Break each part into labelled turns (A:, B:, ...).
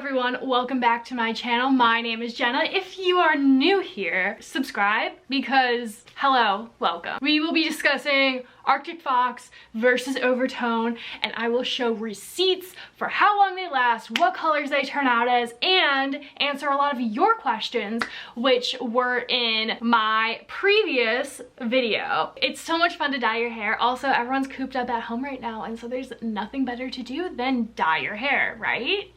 A: everyone, welcome back to my channel. My name is Jenna. If you are new here, subscribe because, hello, welcome. We will be discussing Arctic Fox versus oVertone, and I will show receipts for how long they last, what colors they turn out as, and answer a lot of your questions, which were in my previous video. It's so much fun to dye your hair. Also, everyone's cooped up at home right now, and so there's nothing better to do than dye your hair, right?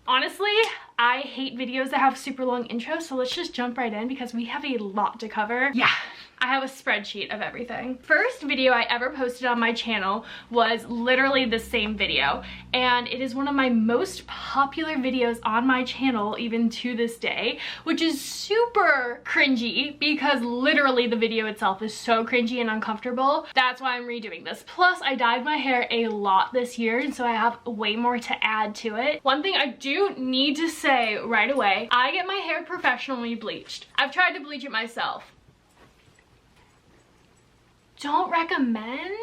A: Honestly, I hate videos that have super long intros, so let's just jump right in because we have a lot to cover. Yeah, I have a spreadsheet of everything. First video I ever posted on my channel was literally the same video, and it is one of my most popular videos on my channel even to this day, which is super cringy because literally the video itself is so cringy and uncomfortable. That's why I'm redoing this. Plus, I dyed my hair a lot this year, and so I have way more to add to it. One thing I do need to say right away, I get my hair professionally bleached. I've tried to bleach it myself. Don't recommend.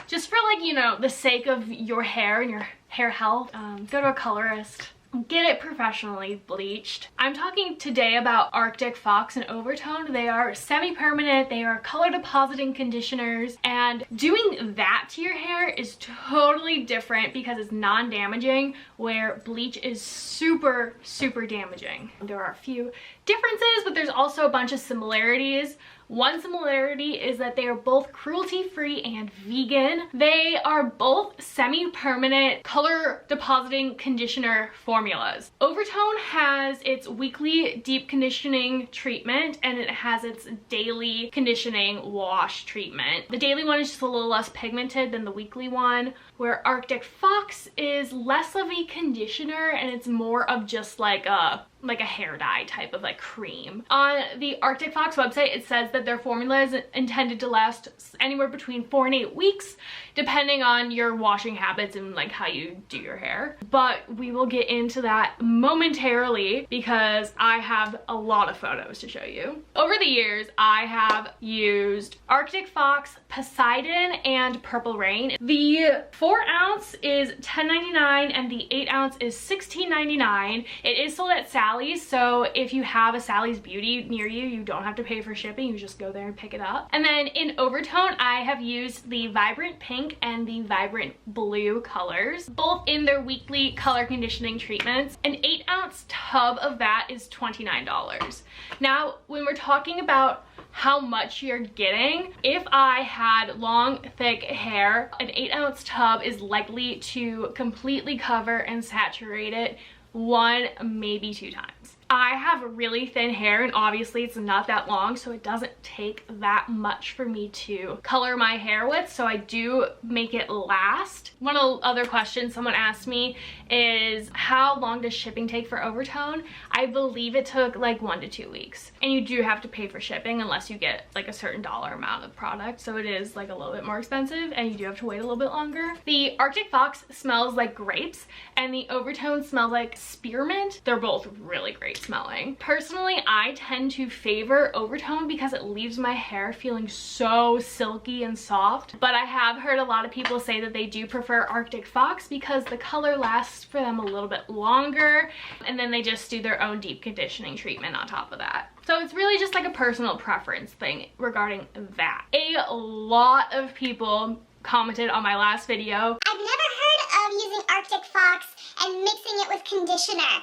A: Just for, like, you know, the sake of your hair and your hair health, go to a colorist. Get it professionally bleached. I'm talking today about Arctic Fox and oVertone. They are semi-permanent, they are color depositing conditioners, and doing that to your hair is totally different because it's non-damaging, where bleach is super, super damaging. There are a few differences, but there's also a bunch of similarities. One similarity is that they are both cruelty-free and vegan. They are both semi-permanent color depositing conditioner formulas. oVertone has its weekly deep conditioning treatment, and it has its daily conditioning wash treatment. The daily one is just a little less pigmented than the weekly one, where Arctic Fox is less of a conditioner and it's more of just like a hair dye type of like cream. On the Arctic Fox website, it says that their formula is intended to last anywhere between 4 and 8 weeks, depending on your washing habits and like how you do your hair. But we will get into that momentarily because I have a lot of photos to show you. Over the years, I have used Arctic Fox, Poseidon, and Purple Rain. The 4 ounce is $10.99 and the 8 ounce is $16.99. It is sold at Sally's, so if you have a Sally's Beauty near you, you don't have to pay for shipping. You just go there and pick it up. And then in oVertone, I have used the Vibrant Pink and the Vibrant Blue colors, both in their weekly color conditioning treatments. An 8 ounce tub of that is $29. Now, when we're talking about how much you're getting, if I had long, thick hair, an 8 ounce tub is likely to completely cover and saturate it 1, maybe 2 times. I have really thin hair, and obviously it's not that long, so it doesn't take that much for me to color my hair with, so I do make it last. One of the other questions someone asked me is, how long does shipping take for oVertone? I believe it took like 1 to 2 weeks, and you do have to pay for shipping unless you get like a certain dollar amount of product, so it is like a little bit more expensive, and you do have to wait a little bit longer. The Arctic Fox smells like grapes, and the oVertone smells like spearmint. They're both really great smelling. Personally, I tend to favor oVertone because it leaves my hair feeling so silky and soft, but I have heard a lot of people say that they do prefer Arctic Fox because the color lasts for them a little bit longer, and then they just do their own deep conditioning treatment on top of that. So it's really just like a personal preference thing regarding that. A lot of people commented on my last video,
B: I've never heard of using Arctic Fox and mixing it with conditioner.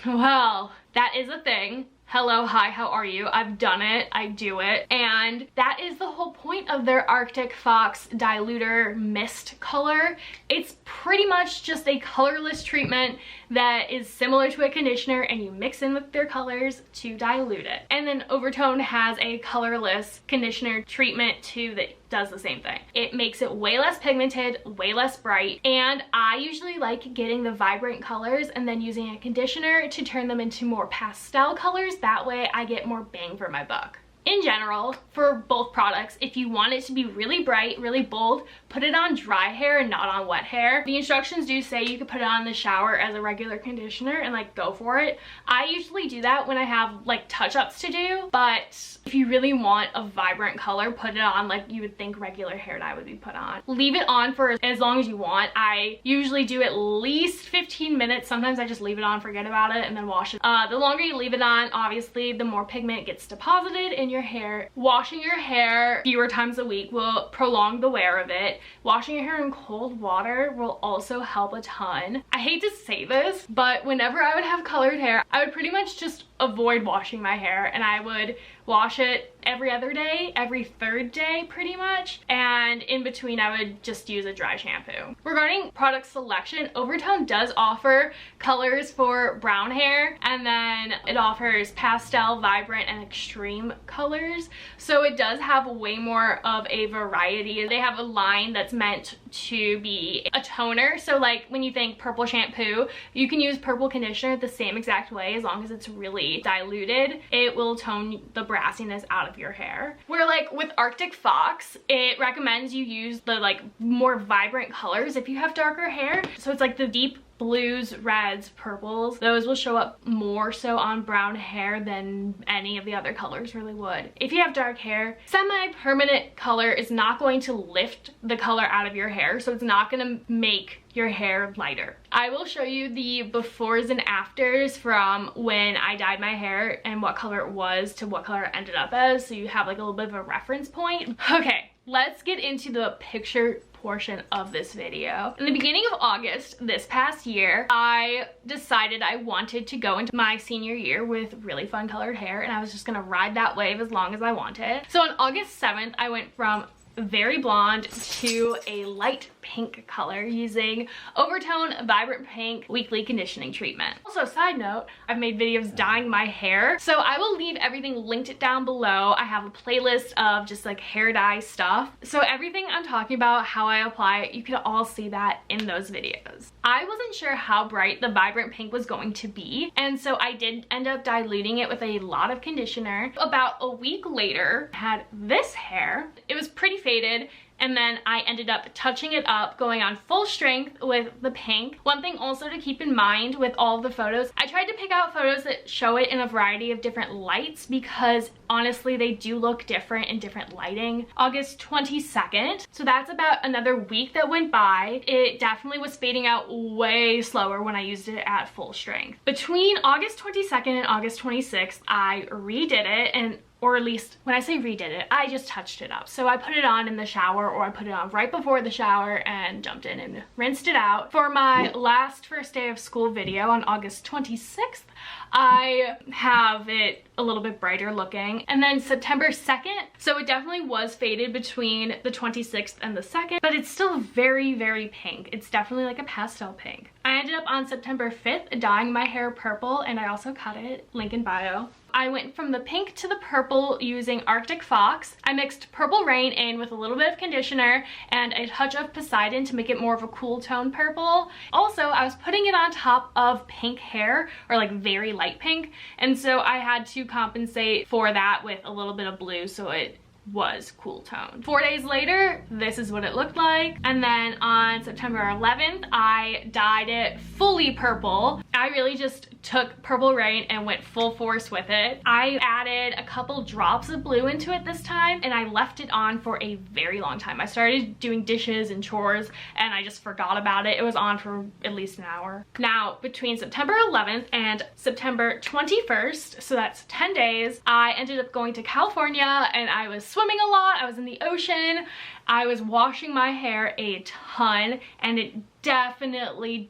A: Well, that is a thing. Hello, hi, how are you? I've done it, I do it, and that is the whole point of their Arctic Fox diluter mist color. It's pretty much just a colorless treatment that is similar to a conditioner, and you mix in with their colors to dilute it. And then oVertone has a colorless conditioner treatment too that does the same thing. It makes it way less pigmented, way less bright, and I usually like getting the vibrant colors and then using a conditioner to turn them into more pastel colors. That way I get more bang for my buck. In general, for both products, if you want it to be really bright, really bold, put it on dry hair and not on wet hair. The instructions do say you could put it on in the shower as a regular conditioner and like go for it. I usually do that when I have like touch-ups to do, but if If you really want a vibrant color, put it on like you would think regular hair dye would be put on. Leave it on for as long as you want. I usually do at least 15 minutes. Sometimes I just leave it on, forget about it, and then wash it. The longer you leave it on, obviously, the more pigment gets deposited in your hair. Washing your hair fewer times a week will prolong the wear of it. Washing your hair in cold water will also help a ton. I hate to say this, but whenever I would have colored hair, I would pretty much just avoid washing my hair, and I would wash it every other day, every third day pretty much, and in between I would just use a dry shampoo. Regarding product selection, oVertone does offer colors for brown hair, and then it offers pastel, vibrant, and extreme colors, so it does have way more of a variety. They have a line that's meant to be a toner, so like when you think purple shampoo, you can use purple conditioner the same exact way. As long as it's really diluted, it will tone the brassiness out of your hair. Where like with Arctic Fox, it recommends you use the like more vibrant colors if you have darker hair. So it's like the deep blues, reds, purples. Those will show up more so on brown hair than any of the other colors really would. If you have dark hair, semi-permanent color is not going to lift the color out of your hair, so it's not going to make your hair lighter. I will show you the befores and afters from when I dyed my hair and what color it was to what color it ended up as, so you have like a little bit of a reference point. Okay, let's get into the picture portion of this video. In the beginning of August this past year, I decided I wanted to go into my senior year with really fun colored hair, and I was just gonna ride that wave as long as I wanted. So on August 7th, I went from very blonde to a light pink color using oVertone Vibrant Pink Weekly Conditioning Treatment. Also, side note, I've made videos dyeing my hair, so I will leave everything linked down below. I have a playlist of just like hair dye stuff. So everything I'm talking about, how I apply it, you can all see that in those videos. I wasn't sure how bright the Vibrant Pink was going to be, and so I did end up diluting it with a lot of conditioner. About a week later, I had this hair. It was pretty faded, and then I ended up touching it up, going on full strength with the pink. One thing also to keep in mind with all of the photos, I tried to pick out photos that show it in a variety of different lights because honestly they do look different in different lighting. August 22nd, so that's about another week that went by. It definitely was fading out way slower when I used it at full strength. Between August 22nd and August 26th, I redid it, and or at least when I say redid it, I just touched it up. So I put it on in the shower, or I put it on right before the shower and jumped in and rinsed it out. For my last first day of school video on August 26th, I have it a little bit brighter looking. And then September 2nd, so it definitely was faded between the 26th and the 2nd, but it's still very, very pink. It's definitely like a pastel pink. I ended up on September 5th dyeing my hair purple, and I also cut it, link in bio. I went from the pink to the purple using Arctic Fox. I mixed Purple Rain in with a little bit of conditioner and a touch of Poseidon to make it more of a cool tone purple. Also, I was putting it on top of pink hair, or like very light pink, and so I had to compensate for that with a little bit of blue so it was cool toned. 4 days later, this is what it looked like. And then on September 11th, I dyed it fully purple. I really just took Purple Rain and went full force with it. I added a couple drops of blue into it this time, and I left it on for a very long time. I started doing dishes and chores and I just forgot about it. It was on for at least an hour. Now, between September 11th and September 21st, so that's 10 days, I ended up going to California, and I was swimming a lot. I was in the ocean. I was washing my hair a ton, and it definitely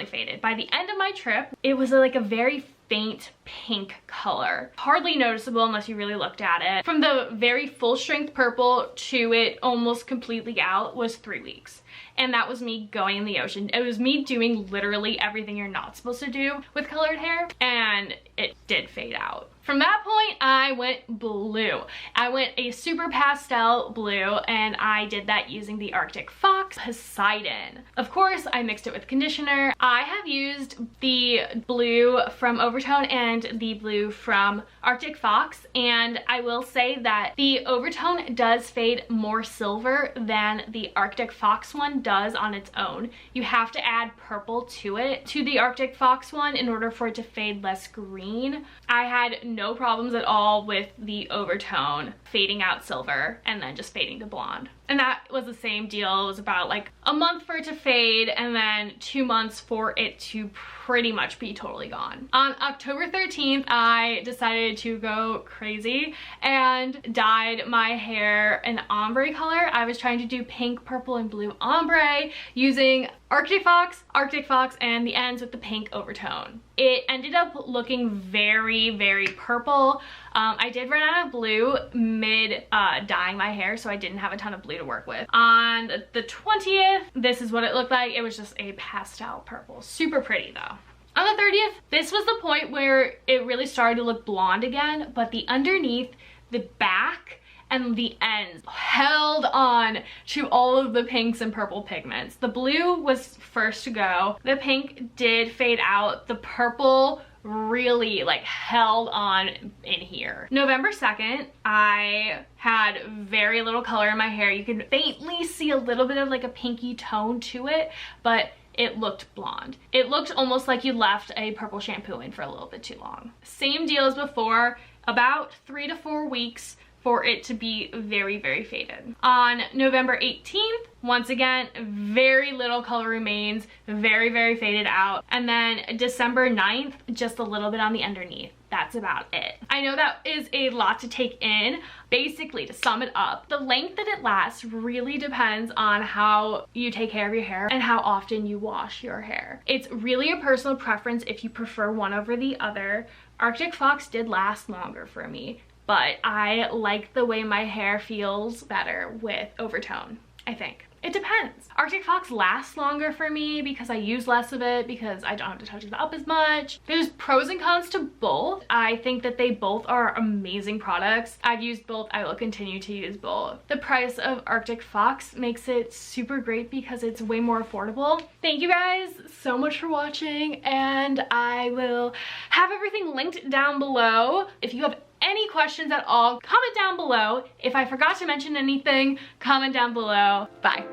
A: faded. By the end of my trip, it was like a very faint pink color. Hardly noticeable unless you really looked at it. From the very full strength purple to it almost completely out was 3 weeks. And that was me going in the ocean. It was me doing literally everything you're not supposed to do with colored hair, and it did fade out. From that point, I went blue. I went a super pastel blue, and I did that using the Arctic Fox Poseidon. Of course, I mixed it with conditioner. I have used the blue from oVertone and the blue from Arctic Fox, and I will say that the oVertone does fade more silver than the Arctic Fox one does on its own. You have to add purple to it, to the Arctic Fox one, in order for it to fade less green. I had no problems at all with the oVertone fading out silver and then just fading to blonde. And that was the same deal. It was about like a month for it to fade and then 2 months for it to pretty much be totally gone. On October 13th, I decided to go crazy and dyed my hair an ombre color. I was trying to do pink, purple, and blue ombre using Arctic Fox, and the ends with the pink oVertone. It ended up looking very, very purple. I did run out of blue mid dyeing my hair, so I didn't have a ton of blue to work with. On the 20th, this is what it looked like. It was just a pastel purple. Super pretty though. On the 30th, this was the point where it really started to look blonde again, but the underneath, the back, and the ends held on to all of the pinks and purple pigments. The blue was first to go. The pink did fade out. The purple really like held on in here. November 2nd, I had very little color in my hair. You can faintly see a little bit of like a pinky tone to it, but it looked blonde. It looked almost like you left a purple shampoo in for a little bit too long. Same deal as before, about 3 to 4 weeks for it to be very, very faded. On November 18th, once again, very little color remains, very, very faded out. And then December 9th, just a little bit on the underneath. That's about it. I know that is a lot to take in. Basically, to sum it up, the length that it lasts really depends on how you take care of your hair and how often you wash your hair. It's really a personal preference if you prefer one over the other. Arctic Fox did last longer for me, but I like the way my hair feels better with oVertone, I think. It depends. Arctic Fox lasts longer for me because I use less of it, because I don't have to touch it up as much. There's pros and cons to both. I think that they both are amazing products. I've used both. I will continue to use both. The price of Arctic Fox makes it super great because it's way more affordable. Thank you guys so much for watching, and I will have everything linked down below. If you have any questions at all, comment down below. If I forgot to mention anything, comment down below. Bye.